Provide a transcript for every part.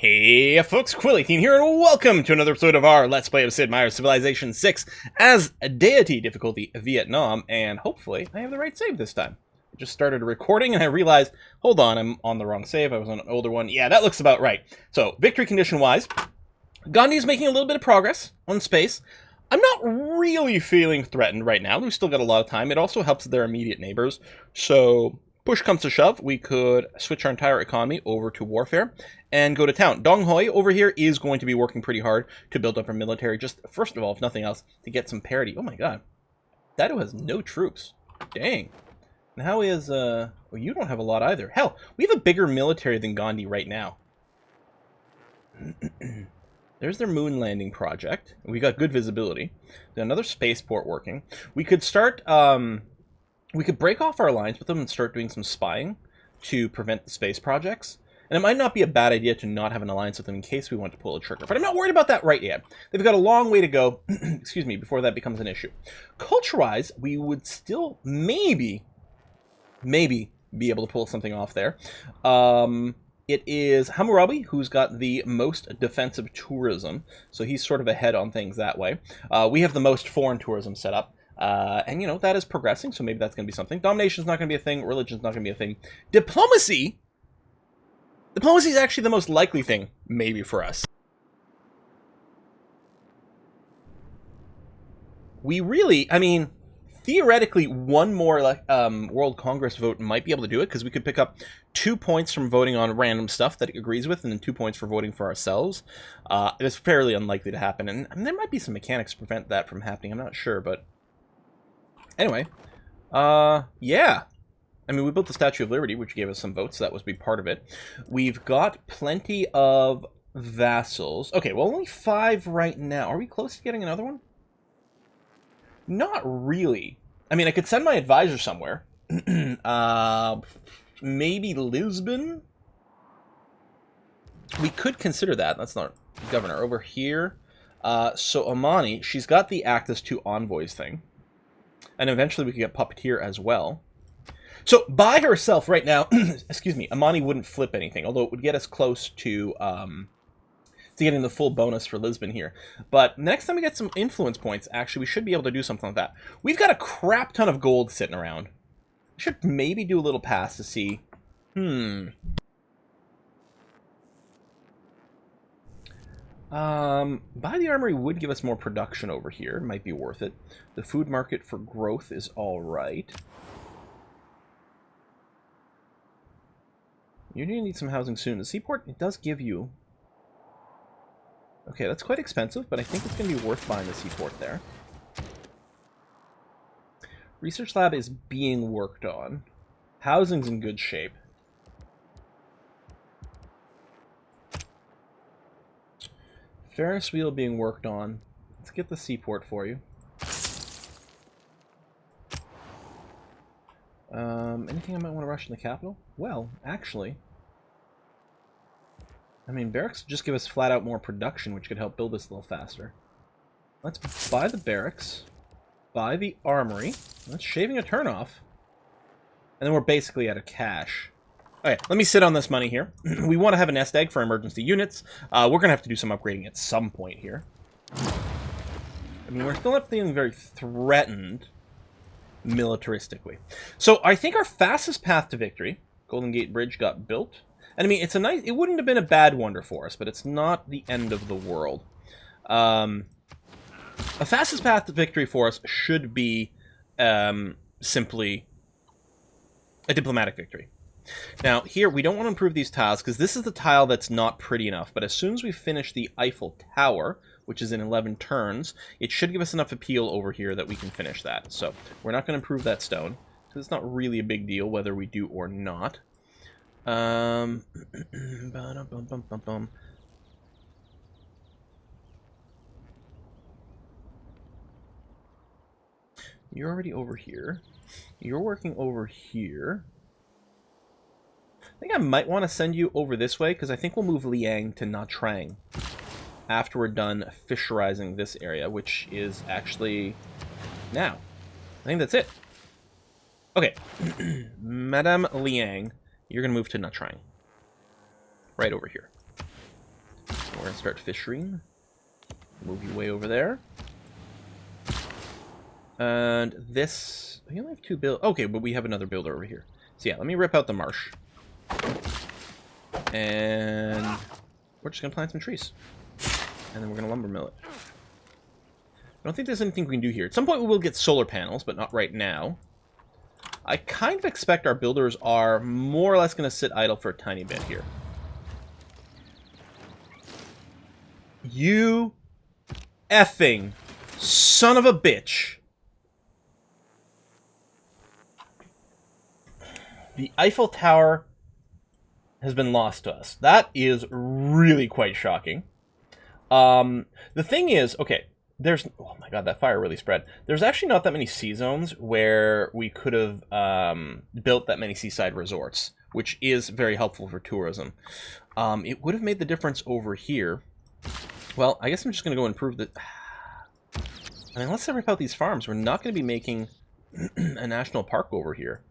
Hey folks, Quilly18 here, and welcome to another episode of our Let's Play of Sid Meier's Civilization 6 as Deity difficulty Vietnam, and hopefully I have the right save this time. I just started recording and I realized, hold on, I'm on the wrong save, I was on an older one. Yeah, that looks about right. So, victory condition-wise, Gandhi's making a little bit of progress on space. I'm not really feeling threatened right now. We've still got a lot of time. It also helps their immediate neighbors, so push comes to shove, we could switch our entire economy over to warfare and go to town. Dong Hoi over here is going to be working pretty hard to build up our military, just first of all, if nothing else, to get some parity. Oh my god. Dado has no troops. Dang. And how is, well, you don't have a lot either. Hell, we have a bigger military than Gandhi right now. There's their moon landing project. We got good visibility. Got another spaceport working. We could start, we could break off our alliance with them and start doing some spying to prevent the space projects. And it might not be a bad idea to not have an alliance with them in case we want to pull a trigger. But I'm not worried about that right yet. They've got a long way to go, excuse me, before that becomes an issue. Culture-wise, we would still maybe be able to pull something off there. It is Hammurabi who's got the most defensive tourism. So he's sort of ahead on things that way. We have the most foreign tourism set up. And, you know, that is progressing, so maybe that's going to be something. Domination's not going to be a thing. Religion's not going to be a thing. Diplomacy is actually the most likely thing, maybe, for us. We really, I mean, theoretically, one more World Congress vote might be able to do it, because we could pick up 2 points from voting on random stuff that it agrees with, and then 2 points for voting for ourselves. It is fairly unlikely to happen, and there might be some mechanics to prevent that from happening. I'm not sure, but anyway, yeah. I mean, we built the Statue of Liberty, which gave us some votes, so that was a big part of it. We've got plenty of vassals. Okay, well, only 5 right now. Are we close to getting another one? Not really. I mean, I could send my advisor somewhere. Maybe Lisbon? We could consider that. That's not governor. Over here. So Amani, she's got the Act as 2 envoys thing. And eventually we could get Puppeteer as well. So, by herself right now, excuse me, Amani wouldn't flip anything, although it would get us close to getting the full bonus for Lisbon here. But next time we get some influence points, actually, we should be able to do something like that. We've got a crap ton of gold sitting around. We should maybe do a little pass to see. Buy the armory would give us more production over here. Might be worth it. The food market for growth is alright. You're going to need some housing soon. The seaport, it does give you... Okay, that's quite expensive, but I think it's going to be worth buying the seaport there. Research lab is being worked on. Housing's in good shape. Ferris wheel being worked on. Let's get the seaport for you. Anything I might want to rush in the capital? Well, actually, I mean, barracks just give us flat out more production, which could help build this a little faster. Let's buy the barracks, buy the armory. That's shaving a turn off. And then we're basically out of cash. Okay, let me sit on this money here. We want to have a nest egg for emergency units. We're going to have to do some upgrading at some point here. I mean, we're still not feeling very threatened militaristically. So I think our fastest path to victory, Golden Gate Bridge, got built. And I mean, it's a nice, it wouldn't have been a bad wonder for us, but it's not the end of the world. A fastest path to victory for us should be simply a diplomatic victory. Now, here, we don't want to improve these tiles, because this is the tile that's not pretty enough. But as soon as we finish the Eiffel Tower, which is in 11 turns, it should give us enough appeal over here that we can finish that. So, we're not going to improve that stone, because it's not really a big deal whether we do or not. You're already over here. You're working over here. I think I might want to send you over this way, because I think we'll move Liang to Nha Trang after we're done fisherizing this area, which is actually now. I think that's it. Okay. Madame Liang, you're going to move to Nha Trang. Right over here. We're going to start fishing. Move you way over there. And this... We only have 2 build... Okay, but we have another builder over here. So yeah, let me rip out the marsh. And we're just going to plant some trees. And then we're going to lumber mill it. I don't think there's anything we can do here. At some point we will get solar panels, but not right now. I kind of expect our builders are more or less going to sit idle for a tiny bit here. You effing son of a bitch. The Eiffel Tower has been lost to us. That is really quite shocking. The thing is, okay, there's... Oh my god, that fire really spread. There's actually not that many sea zones where we could have built that many seaside resorts, which is very helpful for tourism. It would have made the difference over here. Well, I guess I'm just going to go improve the... I mean, let's rip out these farms. We're not going to be making a national park over here.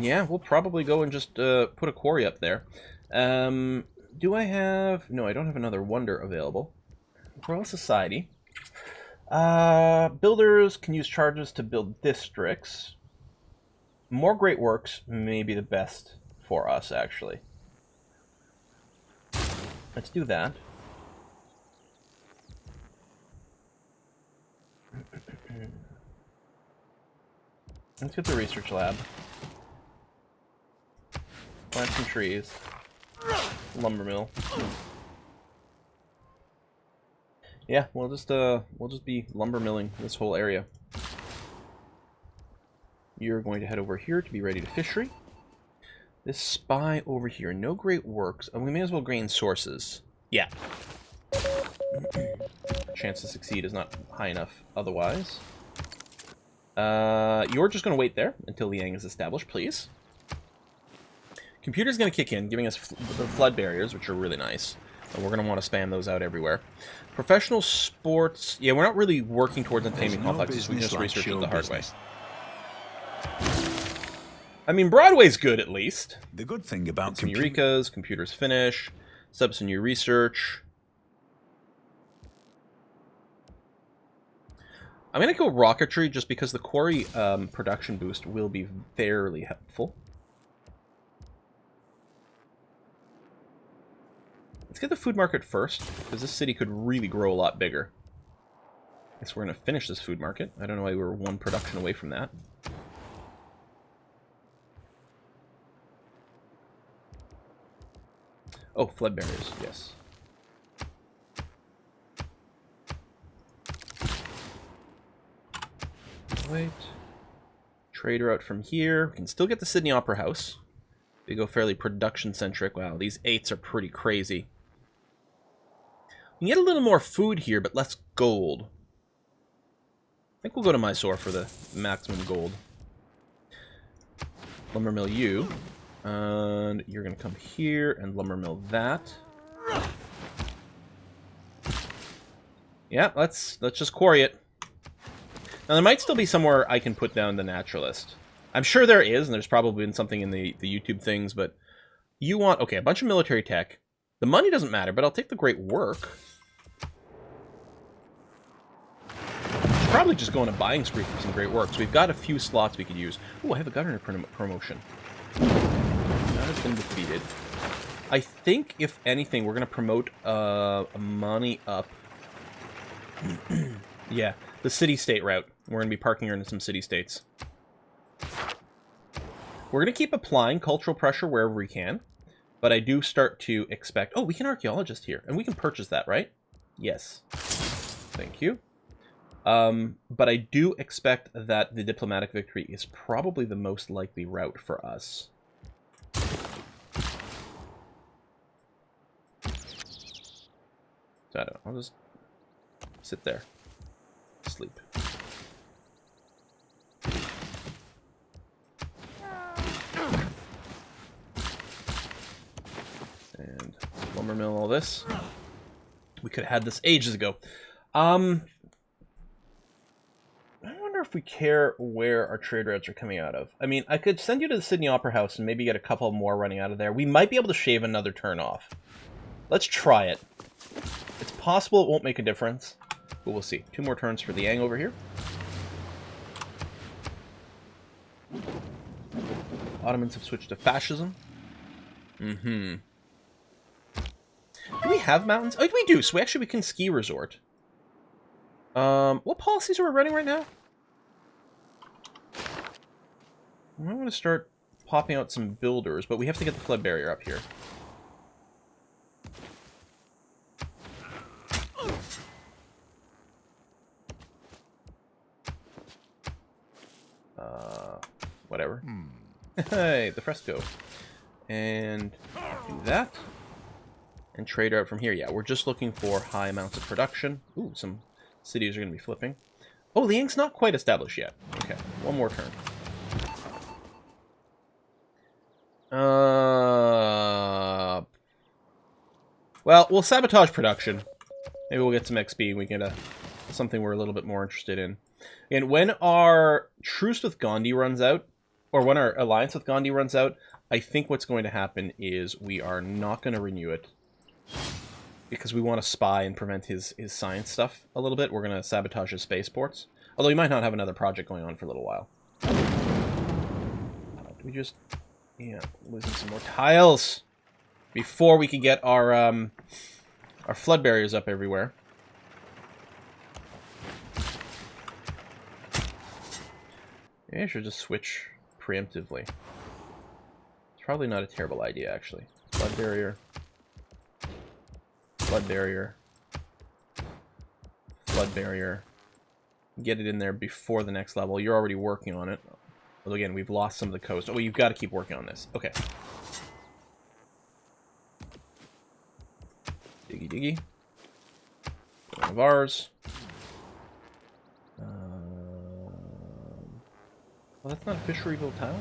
Yeah, we'll probably go and just put a quarry up there. Do I have... No, I don't have another wonder available. Royal Society. Builders can use charges to build districts. More great works may be the best for us, actually. Let's do that. Let's get the research lab. Plant some trees. Lumber mill. Yeah, we'll just be lumber milling this whole area. You're going to head over here to be ready to fishery. This spy over here, no great works. And we may as well gain sources. Yeah. Chance to succeed is not high enough otherwise. You're just going to wait there until Liang is established, please. Computer's going to kick in, giving us flood barriers, which are really nice. And we're going to want to spam those out everywhere. Professional sports... Yeah, we're not really working towards entertainment complexes. We just research it the hard way. I mean, Broadway's good, at least. The good thing about some Eureka's, computers finish, subs new research. I'm going to go rocketry just because the quarry production boost will be fairly helpful. Let's get the food market first, because this city could really grow a lot bigger. I guess we're going to finish this food market. I don't know why we were one production away from that. Oh, flood barriers, yes. Wait. Trader out from here. We can still get the Sydney Opera House. We go fairly production-centric. Wow, these 8s are pretty crazy. We can get a little more food here, but less gold. I think we'll go to Mysore for the maximum gold. Lumber mill you. And you're going to come here and lumber mill that. Yeah, let's just quarry it. Now, there might still be somewhere I can put down the naturalist. I'm sure there is, and there's probably been something in the YouTube things, but you want... Okay, a bunch of military tech. The money doesn't matter, but I'll take the great work. Should probably just go on a buying spree for some great works. We've got a few slots we could use. Ooh, I have a governor promotion. That has been defeated. I think, if anything, we're going to promote money up. Yeah, the city-state route. We're going to be parking her into some city-states. We're going to keep applying cultural pressure wherever we can. But I do start to expect... Oh, we can archaeologist here. And we can purchase that, right? Yes. Thank you. But I do expect that the diplomatic victory is probably the most likely route for us. So I don't know. I'll just sit there. Sleep. And lumber mill all this. We could have had this ages ago. I wonder if we care where our trade routes are coming out of. I mean, I could send you to the Sydney Opera House and maybe get a couple more running out of there. We might be able to shave another turn off. Let's try it. It's possible it won't make a difference, but we'll see. 2 more turns for the Yang over here. Ottomans have switched to fascism. Mm-hmm. Do we have mountains? Oh, we do. So we can ski resort. What policies are we running right now? I'm going to start popping out some builders, but we have to get the flood barrier up here. Whatever. Hey, the fresco. And do that. And trade out from here. Yeah, we're just looking for high amounts of production. Ooh, some cities are going to be flipping. Oh, Liang's not quite established yet. Okay, 1 more turn. Well, we'll sabotage production. Maybe we'll get some XP and we get something we're a little bit more interested in. And when our truce with Gandhi runs out, or when our alliance with Gandhi runs out, I think what's going to happen is we are not going to renew it. Because we want to spy and prevent his science stuff a little bit. We're going to sabotage his spaceports. Although he might not have another project going on for a little while. Do we just... Yeah, losing some more tiles. Before we can get our flood barriers up everywhere. Maybe I should just switch preemptively. It's probably not a terrible idea, actually. Flood barrier. Flood barrier. Flood barrier. Get it in there before the next level. You're already working on it. Well, again, we've lost some of the coast. Oh, you've got to keep working on this. Okay. Diggy diggy. One of ours. Well, that's not a fisheryville tile.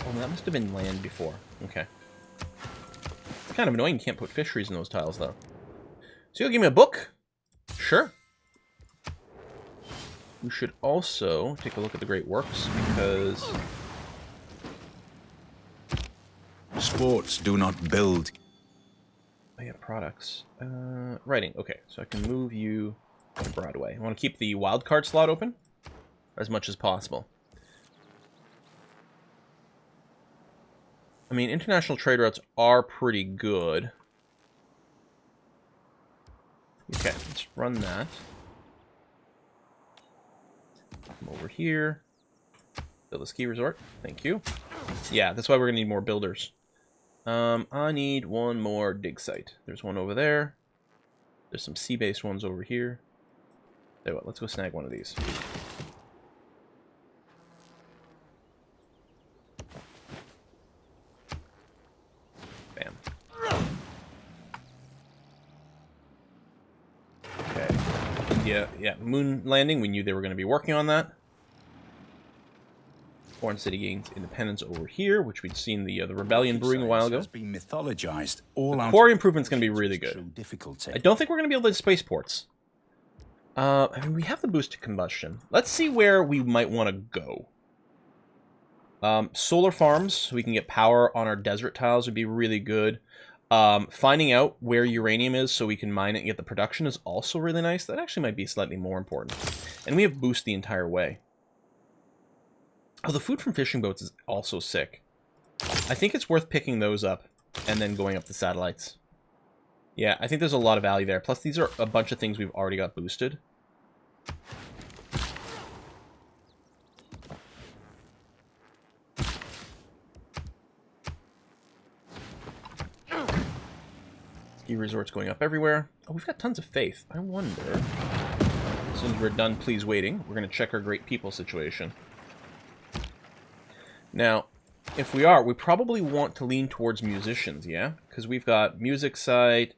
Oh, that must have been land before. Okay. It's kind of annoying you can't put fisheries in those tiles, though. So you'll give me a book? Sure. We should also take a look at the Great Works, because... Sports do not build. Oh, yeah, products. Writing. Okay, so I can move you to Broadway. I want to keep the wildcard slot open as much as possible. I mean, international trade routes are pretty good. Okay, let's run that. Come over here. Build a ski resort. Thank you. Yeah, that's why we're going to need more builders. I need 1 more dig site. There's one over there. There's some sea-based ones over here. Tell you what, let's go snag one of these. Bam. Okay. India, yeah, moon landing. We knew they were going to be working on that. Foreign city gains independence over here, which we'd seen the rebellion brewing a while ago. Been mythologized. All the quarry improvement's going to be really good. I don't think we're going to be able to spaceports. I mean, we have the boosted combustion. Let's see where we might want to go. Solar farms, so we can get power on our desert tiles, would be really good. Finding out where uranium is so we can mine it and get the production is also really nice. That actually might be slightly more important. And we have boost the entire way. Oh, the food from fishing boats is also sick. I think it's worth picking those up and then going up the satellites. Yeah, I think there's a lot of value there. Plus, these are a bunch of things we've already got boosted. Ski resorts going up everywhere. Oh, we've got tons of faith. I wonder... As soon as we're done, please waiting, we're going to check our great people situation. Now, if we are, we probably want to lean towards musicians, yeah? Because we've got music site.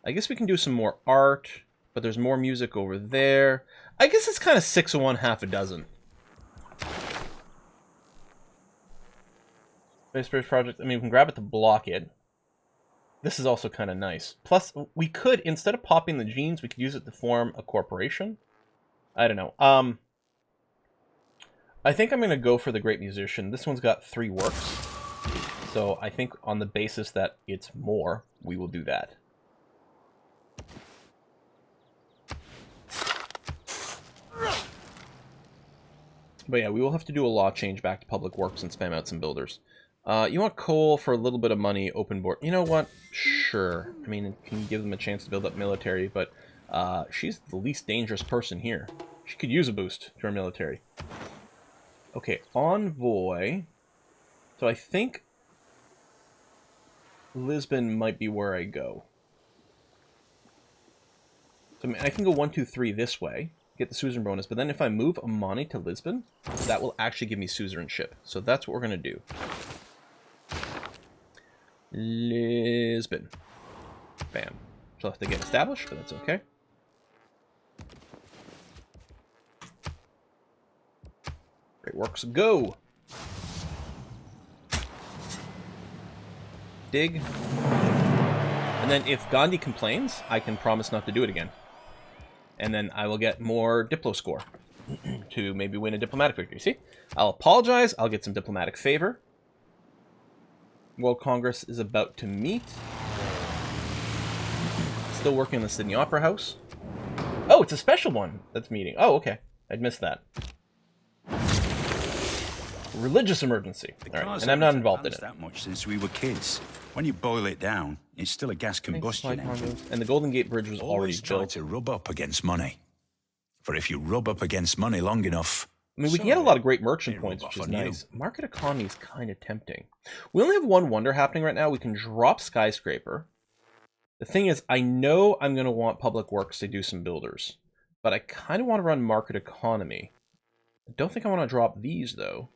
I guess we can do some more art, but there's more music over there. I guess it's kind of 6 of one, half a dozen. Space project, I mean, we can grab it to block it. This is also kind of nice. Plus, we could, instead of popping the genes, we could use it to form a corporation. I don't know. I think I'm going to go for the Great Musician. This one's got 3 works. So I think on the basis that it's more, we will do that. But yeah, we will have to do a law change back to Public Works and spam out some builders. You want coal for a little bit of money, open board. You know what? Sure. I mean, can you give them a chance to build up military? But she's the least dangerous person here. She could use a boost to her military. Okay, envoy. So I think Lisbon might be where I go. So I mean, I can go 1, 2, 3 this way, get the suzerain bonus, but then if I move Amani to Lisbon, that will actually give me suzerainship. So that's what we're going to do. Lisbon. Bam. So I'll have to get established, but that's okay. Great works, go! Dig. And then if Gandhi complains, I can promise not to do it again. And then I will get more Diplo score to maybe win a diplomatic victory. See? I'll apologize, I'll get some diplomatic favor. World Congress is about to meet. Still working on the Sydney Opera House. Oh, it's a special one that's meeting. Oh, okay. I'd missed that. Religious emergency. All right. And I'm not involved in it. That much since we were kids. When you boil it down, it's still a gas combustion engine. And the Golden Gate Bridge was already try built. to rub up against money. For if you rub up against money long enough... I mean, we can get a lot of great merchant points, which is nice. Market economy is kind of tempting. We only have one wonder happening right now. We can drop Skyscraper. The thing is, I know I'm going to want Public Works to do some builders. But I kind of want to run market economy. I don't think I want to drop these, though.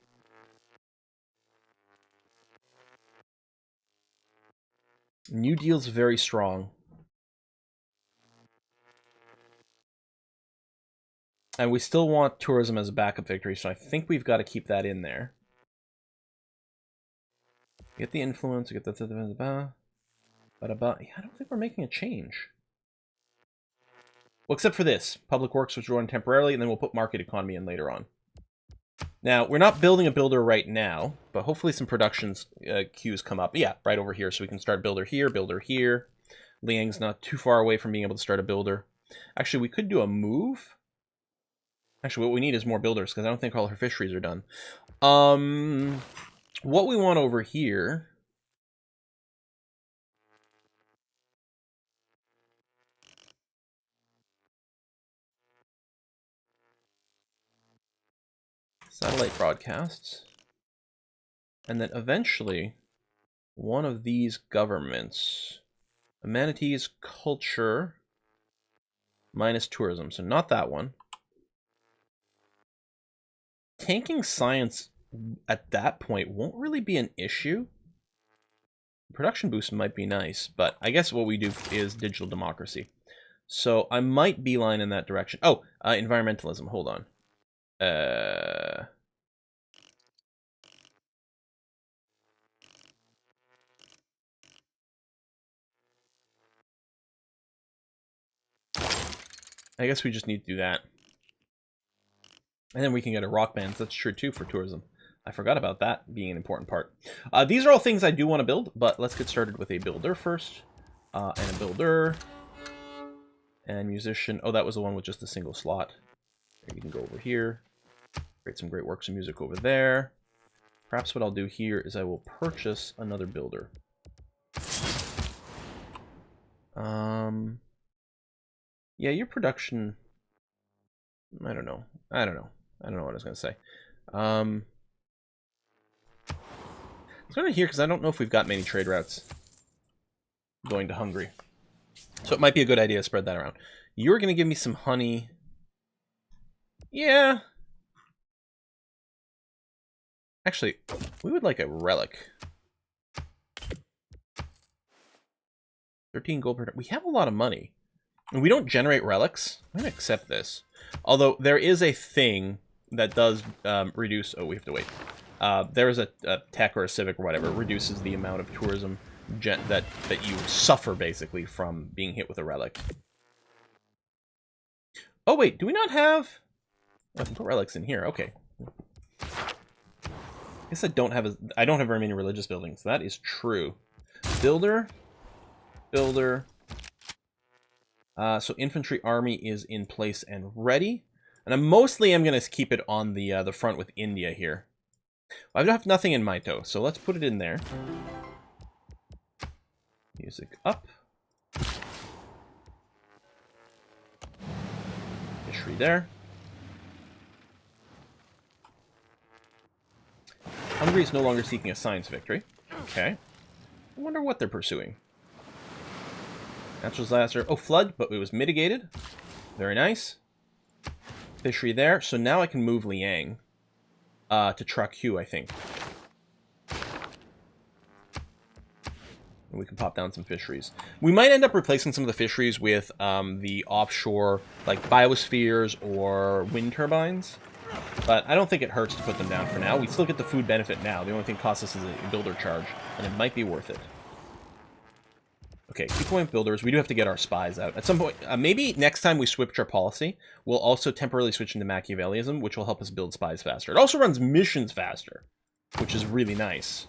New Deal's very strong. And we still want tourism as a backup victory, so I think we've got to keep that in there. Get the influence, get the... Yeah, I don't think we're making a change. Well, except for this. Public Works, which will run temporarily, and then we'll put market economy in later on. Now, we're not building a builder right now, but hopefully some production queues come up. Yeah, right over here, so we can start builder here, builder here. Liang's not too far away from being able to start a builder. Actually, we could do a move. Actually, what we need is more builders, because I don't think all her fisheries are done. What we want over here... Satellite broadcasts. And then eventually, one of these governments... Amenities, culture, minus tourism. So not that one. Tanking science at that point won't really be an issue. Production boost might be nice, but I guess what we do is digital democracy. So I might beeline in that direction. Oh, environmentalism. Hold on. I guess we just need to do that. And then we can get a rock band. That's true too for tourism. I forgot about that being an important part. These are all things I do want to build, but let's get started with a builder first. And a builder. And musician. Oh, that was the one with just a single slot. You can go over here. Create some great works of music over there. Perhaps what I'll do here is I will purchase another builder. Yeah, your production... I don't know what I was going to say. It's going to here because I don't know if we've got many trade routes going to Hungary. So it might be a good idea to spread that around. You're going to give me some honey. Yeah. Actually, we would like a relic. 13 gold per... We have a lot of money. And we don't generate relics. I'm going to accept this. Although there is a thing that does reduce... Oh, we have to wait. There is a tech or a civic or whatever. It reduces the amount of tourism that you suffer, basically, from being hit with a relic. Oh, wait. Do we not have... Oh, I can put relics in here. Okay. I guess I don't have very many religious buildings. That is true. Builder. Builder. So infantry army is in place and ready. And I mostly am going to keep it on the front with India here. I have nothing in Maito, so let's put it in there. Music up. Fishery there. Hungary is no longer seeking a science victory. Okay. I wonder what they're pursuing. Natural disaster. Oh, flood, but it was mitigated. Very nice. Fishery there. So now I can move Liang to Traku, I think. And we can pop down some fisheries. We might end up replacing some of the fisheries with the offshore, like biospheres or wind turbines. But I don't think it hurts to put them down for now. We still get the food benefit now. The only thing costs us is a builder charge, and it might be worth it. Okay, keep going with builders. We do have to get our spies out. At some point, maybe next time we switch our policy, we'll also temporarily switch into Machiavellism, which will help us build spies faster. It also runs missions faster, which is really nice.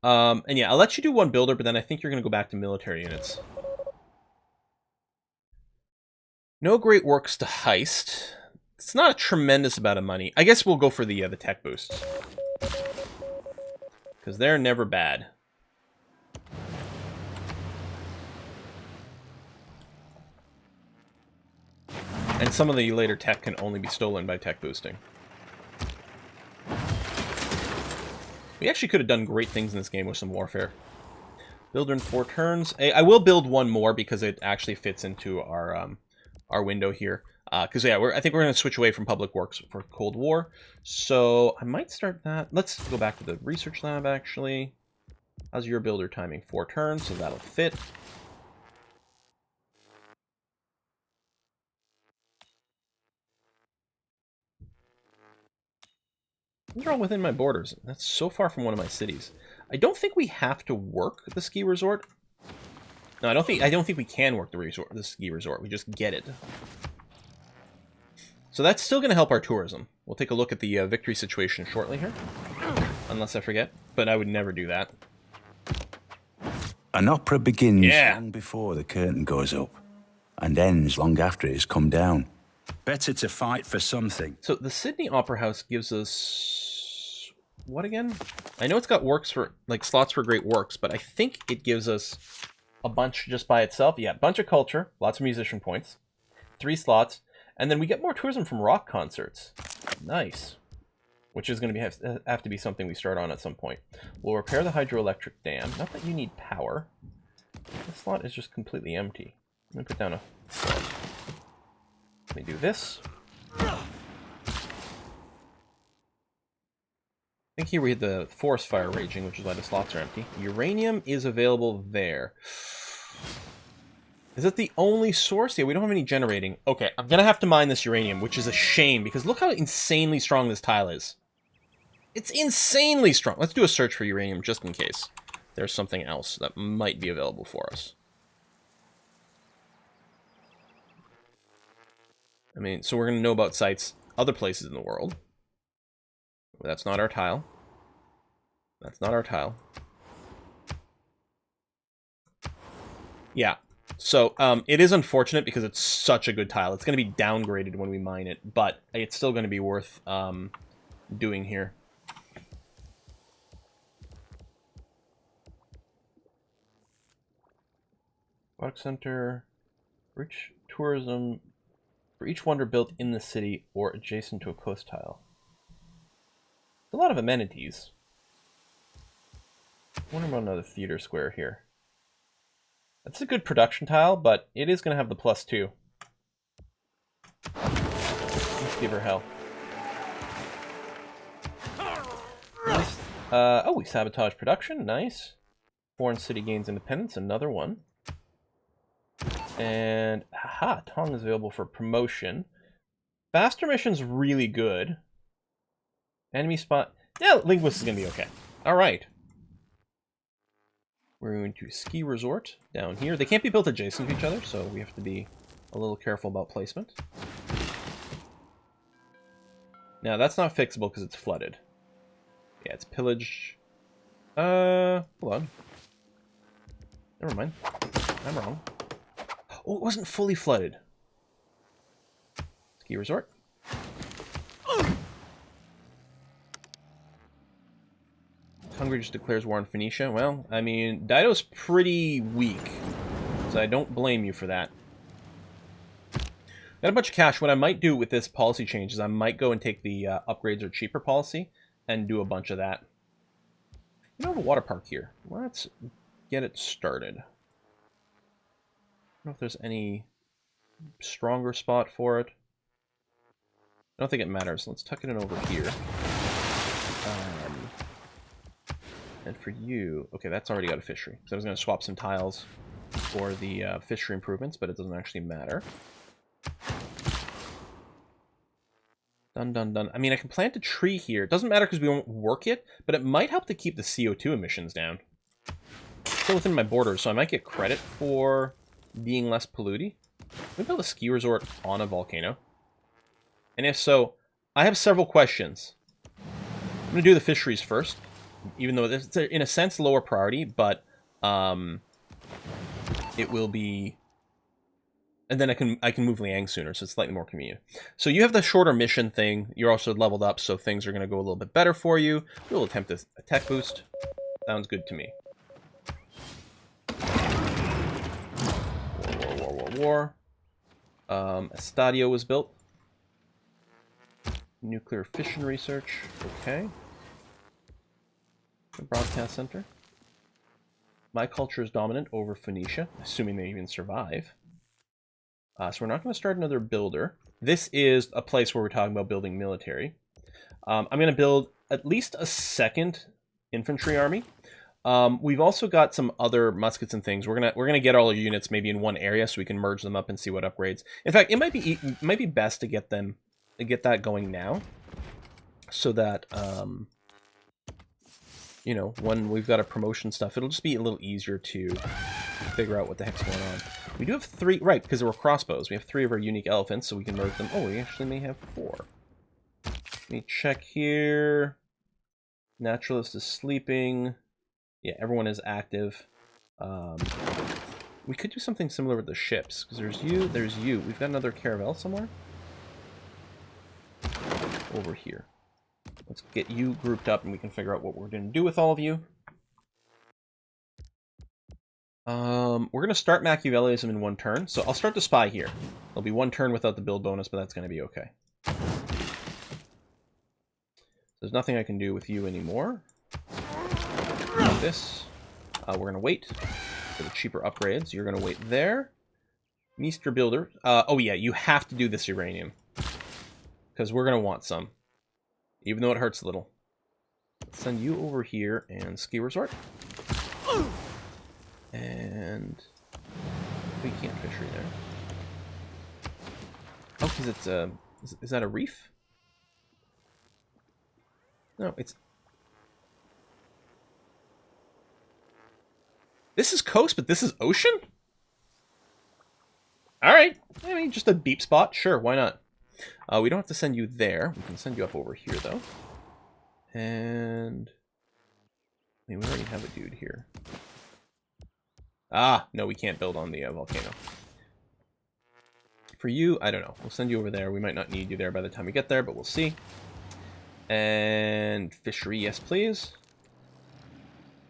And yeah, I'll let you do one builder, but then I think you're going to go back to military units. No great works to heist. It's not a tremendous amount of money. I guess we'll go for the tech boosts. Because they're never bad. And some of the later tech can only be stolen by tech boosting. We actually could have done great things in this game with some warfare. Builder in 4 turns. I will build one more because it actually fits into our window here. Because yeah, I think we're going to switch away from public works for Cold War. So I might start that. Let's go back to the research lab actually. How's your builder timing? 4 turns, so that'll fit. These are all within my borders. That's so far from one of my cities. I don't think we have to work the ski resort. No, I don't think we can work the ski resort. We just get it. So that's still going to help our tourism. We'll take a look at the victory situation shortly here. Unless I forget. But I would never do that. An opera begins long before the curtain goes up, and ends long after it has come down. Better to fight for something. So the Sydney Opera House gives us... what again? I know it's got works for, like, slots for great works, but I think it gives us a bunch just by itself. Yeah, bunch of culture, lots of musician points, 3 slots, and then we get more tourism from rock concerts. Nice. Which is going to have to be something we start on at some point. We'll repair the hydroelectric dam. Not that you need power. This slot is just completely empty. Let me put down a... Let me do this. I think here we had the forest fire raging, which is why the slots are empty. Uranium is available there. Is it the only source? Yeah, we don't have any generating. Okay, I'm going to have to mine this uranium, which is a shame, because look how insanely strong this tile is. It's insanely strong. Let's do a search for uranium, just in case there's something else that might be available for us. I mean, so we're going to know about sites other places in the world. That's not our tile. That's not our tile. Yeah. So, it is unfortunate because it's such a good tile. It's going to be downgraded when we mine it, but it's still going to be worth doing here. Rock Center. Rich tourism... for each wonder built in the city or adjacent to a coast tile. A lot of amenities. I wonder about another theater square here. That's a good production tile, but it is going to have the +2. Let's give her hell. Nice. Oh, we sabotage production. Nice. Foreign city gains independence. Another one. And, aha, Tong is available for promotion. Faster mission's really good. Enemy spot. Yeah, Linguist is going to be okay. Alright. We're going to ski resort down here. They can't be built adjacent to each other, so we have to be a little careful about placement. Now, that's not fixable because it's flooded. Yeah, it's pillaged. Hold on. Never mind. I'm wrong. Oh, it wasn't fully flooded. Ski resort. Hungary just declares war on Phoenicia. Well, I mean, Dido's pretty weak, so I don't blame you for that. Got a bunch of cash. What I might do with this policy change is I might go and take the upgrades or cheaper policy and do a bunch of that. You know, the water park here. Let's get it started. I don't know if there's any stronger spot for it. I don't think it matters. Let's tuck it in over here. And for you, okay, that's already got a fishery. So I was going to swap some tiles for the fishery improvements, but it doesn't actually matter. Done, done, done. I mean, I can plant a tree here. It doesn't matter because we won't work it, but it might help to keep the CO2 emissions down. It's still within my borders, so I might get credit for being less polluting. Can we build a ski resort on a volcano? And if so, I have several questions. I'm going to do the fisheries first, even though it's in a sense lower priority, but it will be... And then I can move Liang sooner, so it's slightly more convenient. So you have the shorter mission thing. You're also leveled up, so things are going to go a little bit better for you. We'll attempt a tech boost. Sounds good to me. War. Estadio was built. Nuclear fission research. Okay. The broadcast center. My culture is dominant over Phoenicia, assuming they even survive. So we're not going to start another builder. This is a place where we're talking about building military. I'm going to build at least a second infantry army. We've also got some other muskets and things. We're gonna get all our units maybe in one area so we can merge them up and see what upgrades. In fact, it might be best to get that going now, so that you know, when we've got a promotion stuff, it'll just be a little easier to figure out what the heck's going on. We do have 3, right, because there were crossbows. We have 3 of our unique elephants, so we can merge them. Oh, we actually may have 4. Let me check here. Naturalist is sleeping. Yeah, everyone is active. We could do something similar with the ships, because there's you. We've got another caravel somewhere. Over here. Let's get you grouped up, and we can figure out what we're going to do with all of you. We're going to start Machiavellism in 1 turn, so I'll start the spy here. There'll be 1 turn without the build bonus, but that's going to be okay. There's nothing I can do with you anymore. This. We're going to wait for the cheaper upgrades. You're going to wait there. Mr. Builder. Oh yeah, you have to do this uranium. Because we're going to want some. Even though it hurts a little. Let's send you over here and ski resort. And we can't fishery there. Oh, because it's is that a reef? No, it's... This is coast, but this is ocean? Alright. I mean, just a deep spot. Sure, why not? We don't have to send you there. We can send you up over here, though. And... I mean, we already have a dude here. Ah, no, we can't build on the volcano. For you, I don't know. We'll send you over there. We might not need you there by the time we get there, but we'll see. And fishery, yes, please.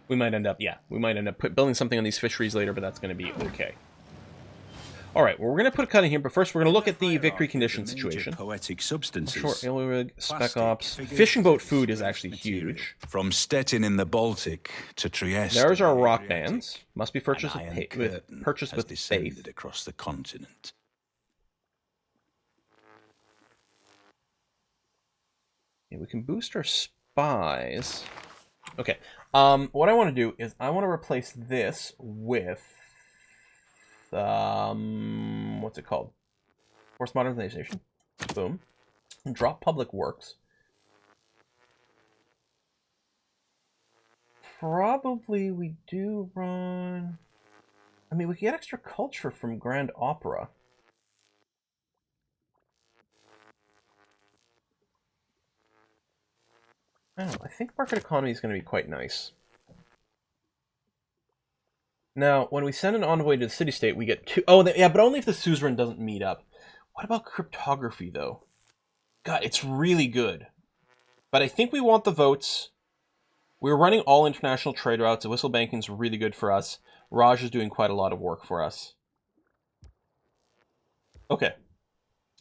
We might end up, yeah, we might end up building something on these fisheries later, but that's going to be okay. All right, well, we're going to put a cut in here, but first we're going to look at the victory condition situation. Poetic substances. Short rig, spec ops. Fishing boat food is actually huge. From Stettin in the Baltic to Trieste. There's our rock bands. Must be purchased with faith. Across the continent. Yeah, we can boost our spies. Okay. What I want to do is I want to replace this with what's it called? Force modernization. Boom. And drop public works. Probably we do run... I mean, we can get extra culture from Grand Opera. I don't know. I think market economy is going to be quite nice. Now, when we send an envoy to the city-state, we get 2... Oh, yeah, but only if the suzerain doesn't meet up. What about cryptography, though? God, it's really good. But I think we want the votes. We're running all international trade routes. The whistle banking's really good for us. Raj is doing quite a lot of work for us. Okay.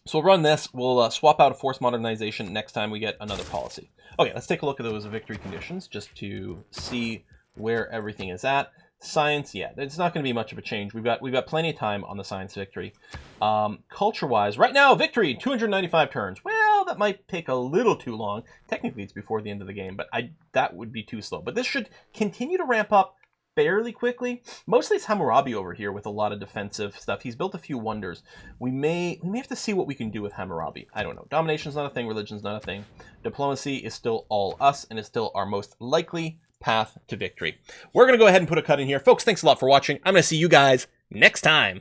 So we'll run this. We'll swap out a force modernization next time we get another policy. Okay, let's take a look at those victory conditions just to see where everything is at. Science, yeah, it's not going to be much of a change. We've got plenty of time on the science victory. Culture-wise, right now, victory, 295 turns. Well, that might take a little too long. Technically, it's before the end of the game, but that would be too slow. But this should continue to ramp up fairly quickly. Mostly it's Hammurabi over here with a lot of defensive stuff. He's built a few wonders. We may have to see what we can do with Hammurabi. I don't know. Domination's not a thing. Religion's not a thing. Diplomacy is still all us, and is still our most likely path to victory. We're going to go ahead and put a cut in here. Folks, thanks a lot for watching. I'm going to see you guys next time.